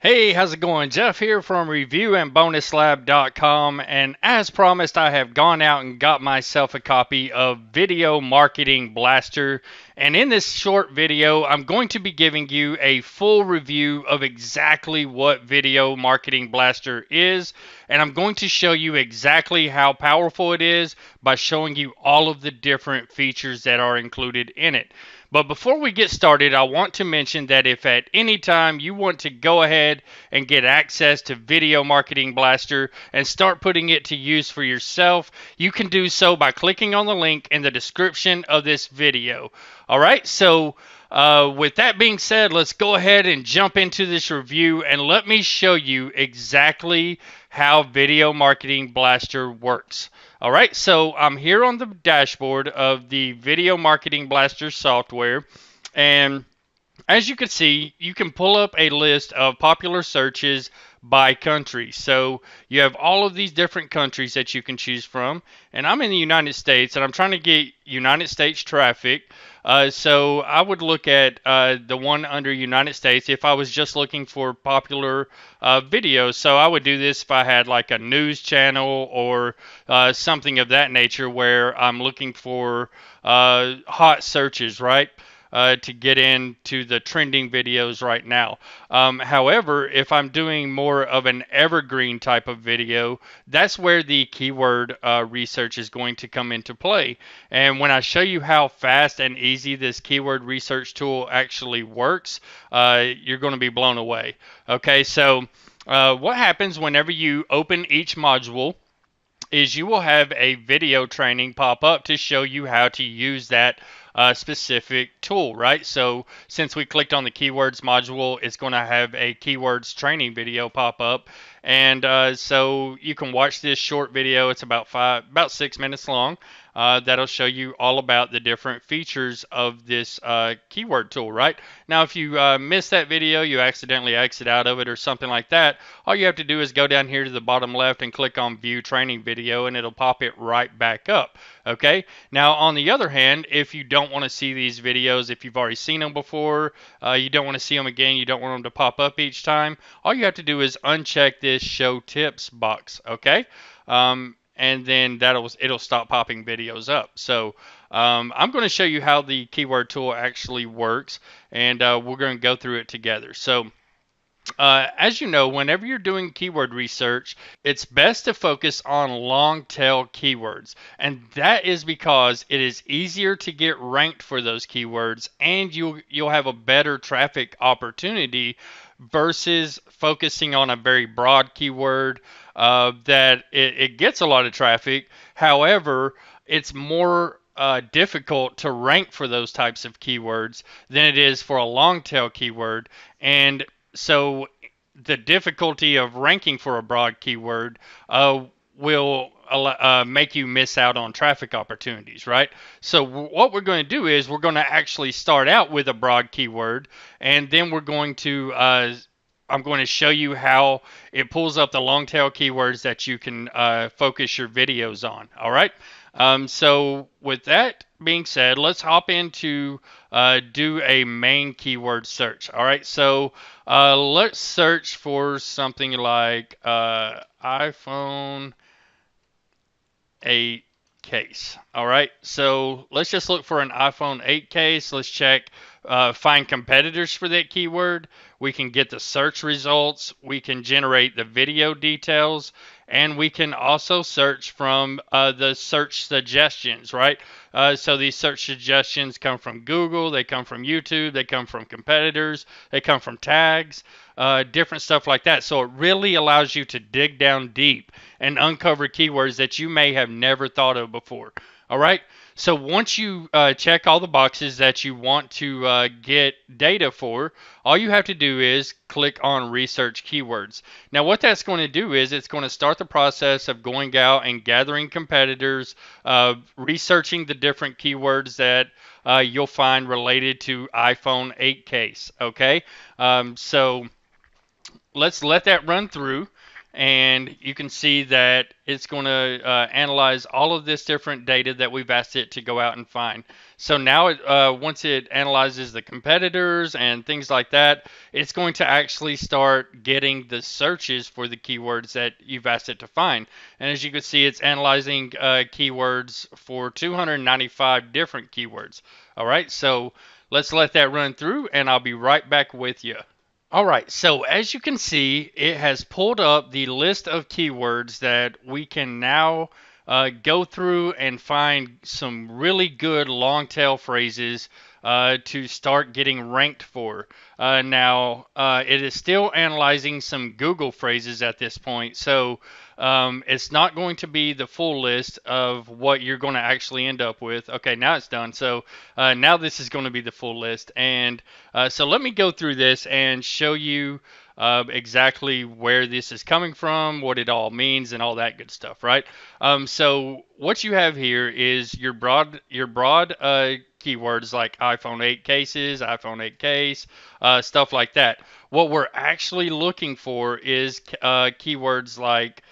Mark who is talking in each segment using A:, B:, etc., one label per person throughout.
A: Hey, how's it going? Jeff here from reviewandbonuslab.com, and as promised, I have gone out and got myself a copy of Video Marketing Blaster. And in this short video, I'm going to be giving you a full review of exactly what Video Marketing Blaster is, and I'm going to show you exactly how powerful it is by showing you all of the different features that are included in it. But before we get started, I want to mention that if at any time you want to go ahead and get access to Video Marketing Blaster and start putting it to use for yourself, you can do so by clicking on the link in the description of this video. All right, so with that being said, let's go ahead and jump into this review and let me show you exactly how Video Marketing Blaster works. All right, so I'm here on the dashboard of the Video Marketing Blaster software, and as you can see, you can pull up a list of popular searches by country. So you have all of these different countries that you can choose from. And I'm in the United States, and I'm trying to get United States traffic. So I would look at the one under United States if I was just looking for popular videos. So I would do this if I had like a news channel or something of that nature where I'm looking for hot searches, right? To get into the trending videos right now. However, if I'm doing more of an evergreen type of video, that's where the keyword research is going to come into play. And when I show you how fast and easy this keyword research tool actually works, you're going to be blown away. Okay, so what happens whenever you open each module is you will have a video training pop up to show you how to use that specific tool, right? So since we clicked on the keywords module, it's going to have a keywords training video pop up, and so you can watch this short video. It's about 6 minutes long. That'll show you all about the different features of this keyword tool, right? Now, if you miss that video, you accidentally exit out of it or something like that, all you have to do is go down here to the bottom left and click on View Training Video, and it'll pop it right back up. Okay. Now, on the other hand, if you don't want to see these videos, if you've already seen them before, you don't want to see them again, you don't want them to pop up each time, all you have to do is uncheck this Show Tips box. Okay. And then it'll stop popping videos up. So I'm going to show you how the keyword tool actually works, and we're going to go through it together. So as you know, whenever you're doing keyword research, it's best to focus on long tail keywords. And that is because it is easier to get ranked for those keywords, and you'll have a better traffic opportunity versus focusing on a very broad keyword that it gets a lot of traffic. However, it's more difficult to rank for those types of keywords than it is for a long tail keyword. And so the difficulty of ranking for a broad keyword will make you miss out on traffic opportunities, right? So what we're going to do is we're going to actually start out with a broad keyword, and then we're going to I'm going to show you how it pulls up the long tail keywords that you can focus your videos on. All right. So with that being said, let's hop into do a main keyword search. All right. So let's search for something like iPhone 8 case. All right. So let's just look for an iPhone 8 case. Let's check, find competitors for that keyword. We can get the search results. We can generate the video details. And we can also search from the search suggestions, right? So these search suggestions come from Google, they come from YouTube, they come from competitors, they come from tags, different stuff like that. So it really allows you to dig down deep and uncover keywords that you may have never thought of before. All right. So once you check all the boxes that you want to get data for, all you have to do is click on Research Keywords. Now what that's going to do is it's going to start the process of going out and gathering competitors, researching the different keywords that you'll find related to iPhone 8 case. Okay, so let's let that run through. and you can see that it's going to analyze all of this different data that we've asked it to go out and find. So now, once it analyzes the competitors and things like that, it's going to actually start getting the searches for the keywords that you've asked it to find. And as you can see, it's analyzing keywords for 295 different keywords. All right, so let's let that run through, and I'll be right back with you. All right, so as you can see, it has pulled up the list of keywords that we can now go through and find some really good long tail phrases to start getting ranked for. Now, it is still analyzing some Google phrases at this point, so it's not going to be the full list of what you're going to actually end up with. Okay, now it's done. So now this is going to be the full list. And so let me go through this and show you exactly where this is coming from, what it all means, and all that good stuff, right? So what you have here is your broad keywords like iPhone 8 cases, iPhone 8 case, stuff like that. What we're actually looking for is keywords like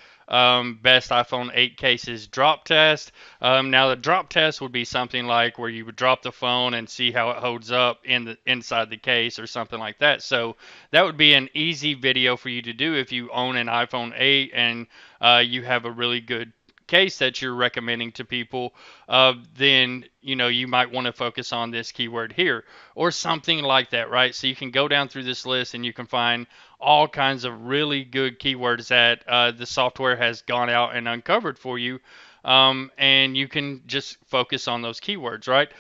A: best iPhone 8 cases drop test. Now the drop test would be something like where you would drop the phone and see how it holds up inside the case or something like that. So that would be an easy video for you to do if you own an iPhone 8 and you have a really good case that you're recommending to people, then you might want to focus on this keyword here or something like that, right? So you can go down through this list and you can find all kinds of really good keywords that the software has gone out and uncovered for you. And you can just focus on those keywords, right?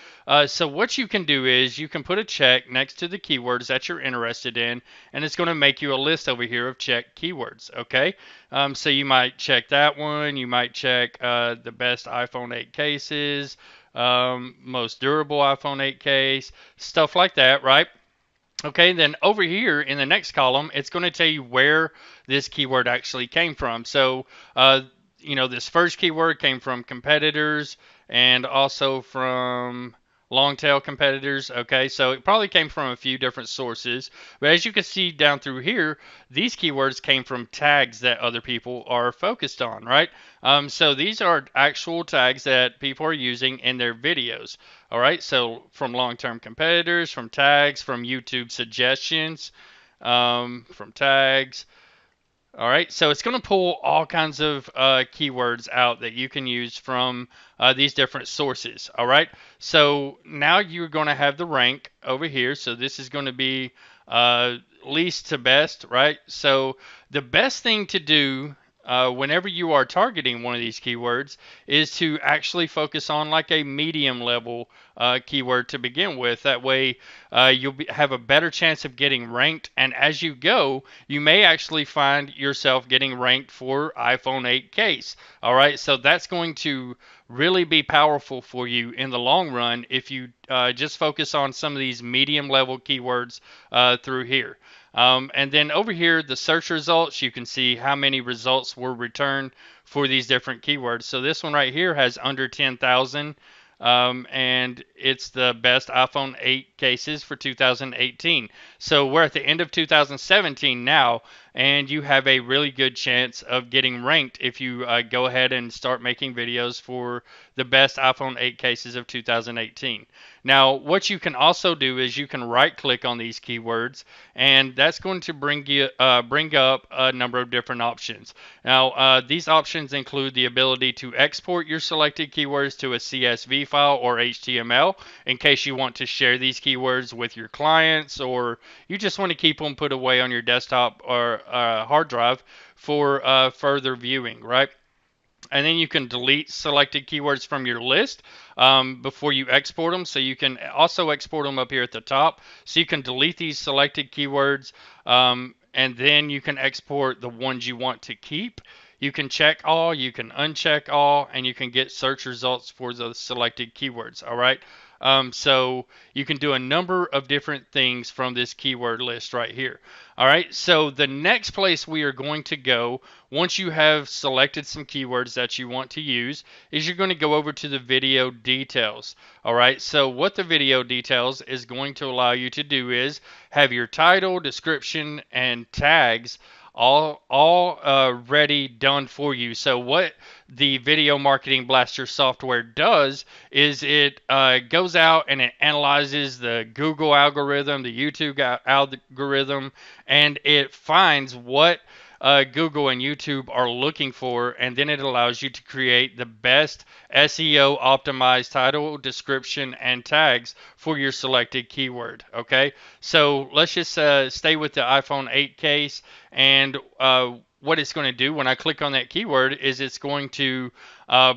A: So what you can do is you can put a check next to the keywords that you're interested in, and it's going to make you a list over here of checked keywords, okay? So you might check that one. You might check the best iPhone 8 cases, most durable iPhone 8 case, stuff like that, right? Okay, then over here in the next column, it's going to tell you where this keyword actually came from. So, this first keyword came from competitors and also from long tail competitors. Okay, so it probably came from a few different sources. But as you can see down through here, these keywords came from tags that other people are focused on, right? So these are actual tags that people are using in their videos. All right, so from long-term competitors, from tags, from YouTube suggestions, from tags. All right, so it's going to pull all kinds of keywords out that you can use from these different sources. All right, so now you're going to have the rank over here. So this is going to be least to best, right? So the best thing to do whenever you are targeting one of these keywords is to actually focus on like a medium level keyword to begin with. That way have a better chance of getting ranked. And as you go, you may actually find yourself getting ranked for iPhone 8 case. All right, so that's going to really be powerful for you in the long run if you just focus on some of these medium level keywords through here. And then over here, the search results, you can see how many results were returned for these different keywords. So this one right here has under 10,000, and it's the best iPhone 8 cases for 2018. So we're at the end of 2017 now, and you have a really good chance of getting ranked if you go ahead and start making videos for the best iPhone 8 cases of 2018. Now, what you can also do is you can right-click on these keywords, and that's going to bring up a number of different options. Now, these options include the ability to export your selected keywords to a CSV file or HTML in case you want to share these keywords with your clients, or you just want to keep them put away on your desktop or hard drive for further viewing, right? And then you can delete selected keywords from your list before you export them. So you can also export them up here at the top. So you can delete these selected keywords, and then you can export the ones you want to keep. You can check all, you can uncheck all, and you can get search results for the selected keywords. All right. So you can do a number of different things from this keyword list right here. All right, so the next place we are going to go once you have selected some keywords that you want to use is you're going to go over to the video details. All right, so what the video details is going to allow you to do is have your title, description, and tags all ready done for you. So what the Video Marketing Blaster software does is it goes out and it analyzes the Google algorithm, the YouTube algorithm, and it finds what Google and YouTube are looking for, and then it allows you to create the best SEO optimized title, description, and tags for your selected keyword. Okay, so let's just stay with the iPhone 8 case, and what it's going to do when I click on that keyword is it's going to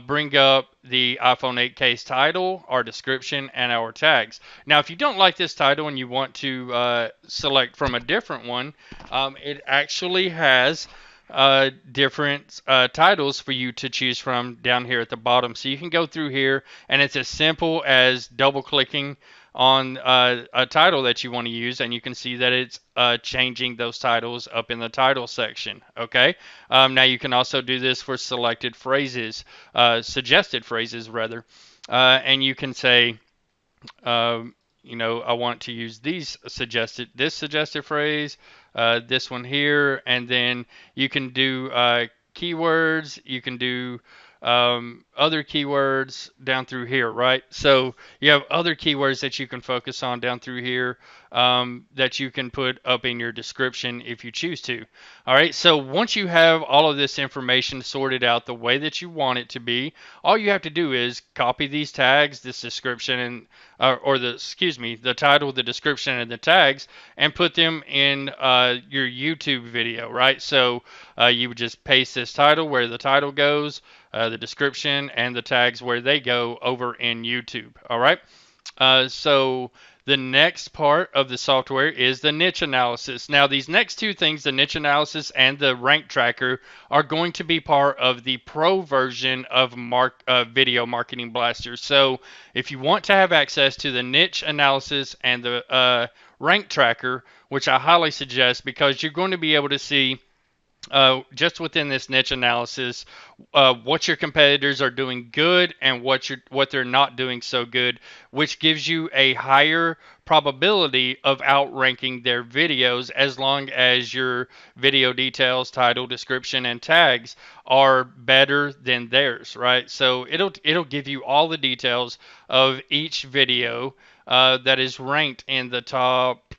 A: bring up the iPhone 8 case title, our description, and our tags. Now, if you don't like this title and you want to select from a different one, it actually has different titles for you to choose from down here at the bottom. So you can go through here, and it's as simple as double clicking on a title that you want to use, and you can see that it's changing those titles up in the title section. Okay. Now you can also do this for selected phrases, suggested phrases rather, and you can say, I want to use this suggested phrase, this one here, and then you can do keywords. You can do other keywords down through here, right? So you have other keywords that you can focus on down through here that you can put up in your description if you choose to. All right, so once you have all of this information sorted out the way that you want it to be, all you have to do is copy these tags, this description, and the title, the description, and the tags, and put them in your YouTube video, right? So you would just paste this title where the title goes, the description, and the tags where they go over in YouTube. All right. So the next part of the software is the niche analysis. Now, these next two things, the niche analysis and the rank tracker, are going to be part of the pro version of Video Marketing Blaster. So if you want to have access to the niche analysis and the rank tracker, which I highly suggest because you're going to be able to see just within this niche analysis, what your competitors are doing good and what they're not doing so good, which gives you a higher probability of outranking their videos as long as your video details, title, description, and tags are better than theirs, right? So it'll give you all the details of each video that is ranked in the top,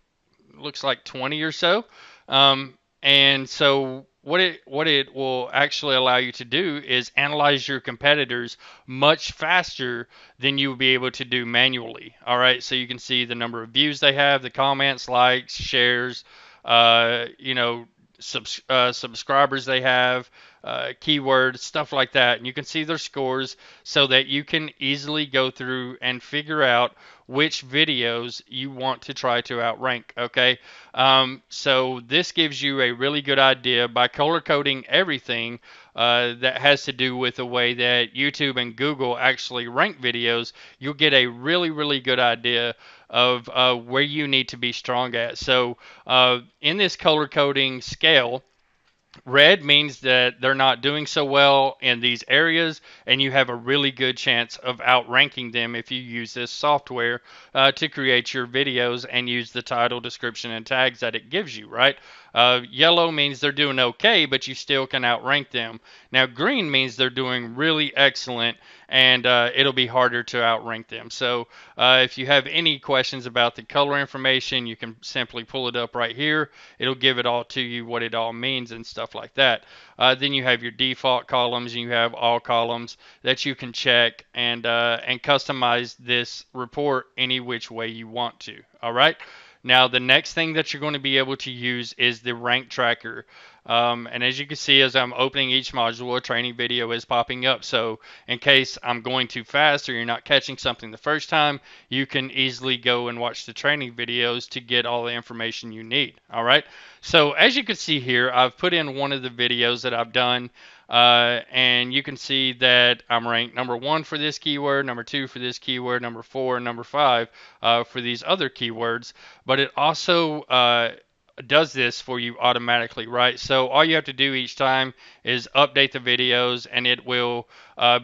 A: looks like 20 or so. And so what it will actually allow you to do is analyze your competitors much faster than you will be able to do manually. All right, so you can see the number of views they have, the comments, likes, shares, uh, you know, subscribers they have, keywords, stuff like that. And you can see their scores so that you can easily go through and figure out which videos you want to try to outrank. Okay, so this gives you a really good idea by color coding everything that has to do with the way that YouTube and Google actually rank videos. You'll get a really, really good idea of where you need to be strong at. So in this color coding scale, red means that they're not doing so well in these areas, and you have a really good chance of outranking them if you use this software to create your videos and use the title, description, and tags that it gives you, right? Yellow means they're doing okay, but you still can outrank them. Now, green means they're doing really excellent, and it'll be harder to outrank them. So, if you have any questions about the color information, you can simply pull it up right here. It'll give it all to you, what it all means, and stuff like that. Then you have your default columns, and you have all columns that you can check and customize this report any which way you want to. All right. Now, the next thing that you're going to be able to use is the rank tracker. And as you can see, as I'm opening each module, a training video is popping up. So in case I'm going too fast or you're not catching something the first time, you can easily go and watch the training videos to get all the information you need. All right. So as you can see here, I've put in one of the videos that I've done. And you can see that I'm ranked number 1 for this keyword, number 2 for this keyword, number 4, and number 5 for these other keywords. But it also does this for you automatically, right? So all you have to do each time is update the videos, and it will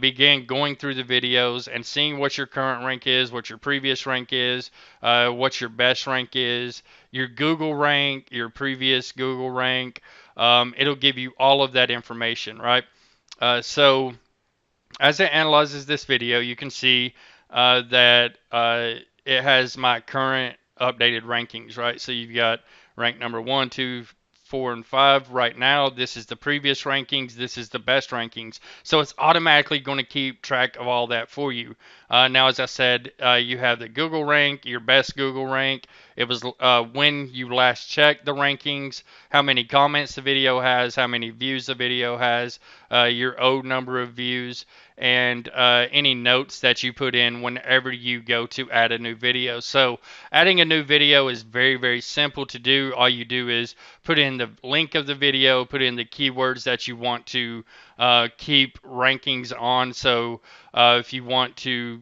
A: begin going through the videos and seeing what your current rank is, what your previous rank is, what your best rank is, your Google rank, your previous Google rank. It'll give you all of that information, right? So as it analyzes this video, you can see that it has my current updated rankings, right? So you've got rank number 1, 2, 4, and 5 right now. This is the previous rankings. This is the best rankings. So it's automatically going to keep track of all that for you. Now, as I said, you have the Google rank, your best Google rank. It was when you last checked the rankings, how many comments the video has, how many views the video has, your old number of views, and any notes that you put in whenever you go to add a new video. So adding a new video is very, very simple to do. All you do is put in the link of the video, put in the keywords that you want to keep rankings on. So if you want to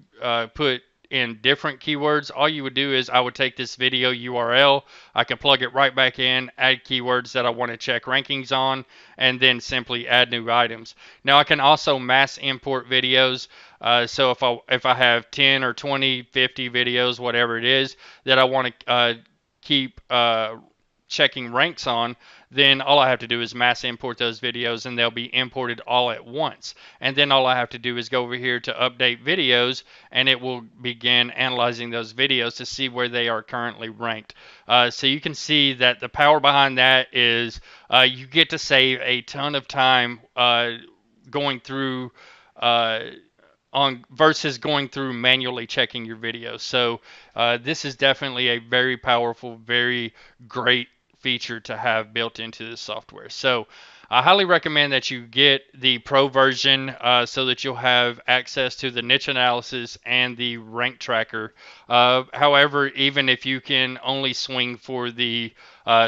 A: put in different keywords, all you would do is I would take this video URL, I can plug it right back in, add keywords that I want to check rankings on, and then simply add new items. Now I can also mass import videos. So if I have 10 or 20, 50 videos, whatever it is that I want to keep checking ranks on, then all I have to do is mass import those videos, and they'll be imported all at once. And then all I have to do is go over here to update videos, and it will begin analyzing those videos to see where they are currently ranked. So you can see that the power behind that is you get to save a ton of time going through on versus going through manually checking your videos. So this is definitely a very powerful, very great feature to have built into this software. So I highly recommend that you get the Pro version so that you'll have access to the niche analysis and the rank tracker. However, even if you can only swing for the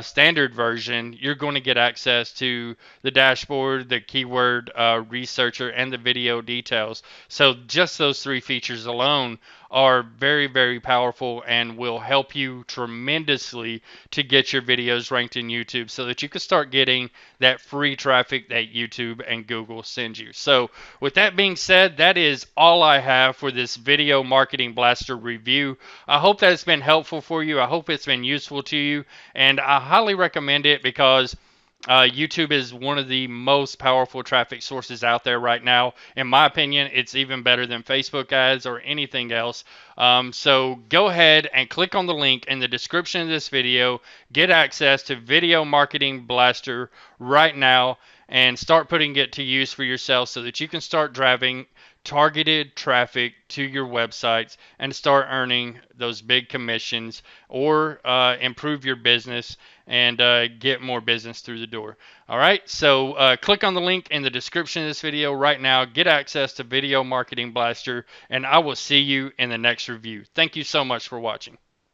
A: standard version, you're going to get access to the dashboard, the keyword researcher, and the video details. So just those three features alone are very, very powerful and will help you tremendously to get your videos ranked in YouTube so that you can start getting that free traffic that YouTube and Google send you. So with that being said, that is all I have for this Video Marketing Blaster review. I hope that it's been helpful for you. I hope it's been useful to you, and I highly recommend it because YouTube is one of the most powerful traffic sources out there right now. In my opinion, it's even better than Facebook ads or anything else. So go ahead and click on the link in the description of this video. Get access to Video Marketing Blaster right now and start putting it to use for yourself so that you can start driving targeted traffic to your websites and start earning those big commissions, or improve your business and get more business through the door. All right, so click on the link in the description of this video right now. Get access to Video Marketing Blaster, and I will see you in the next review. Thank you so much for watching.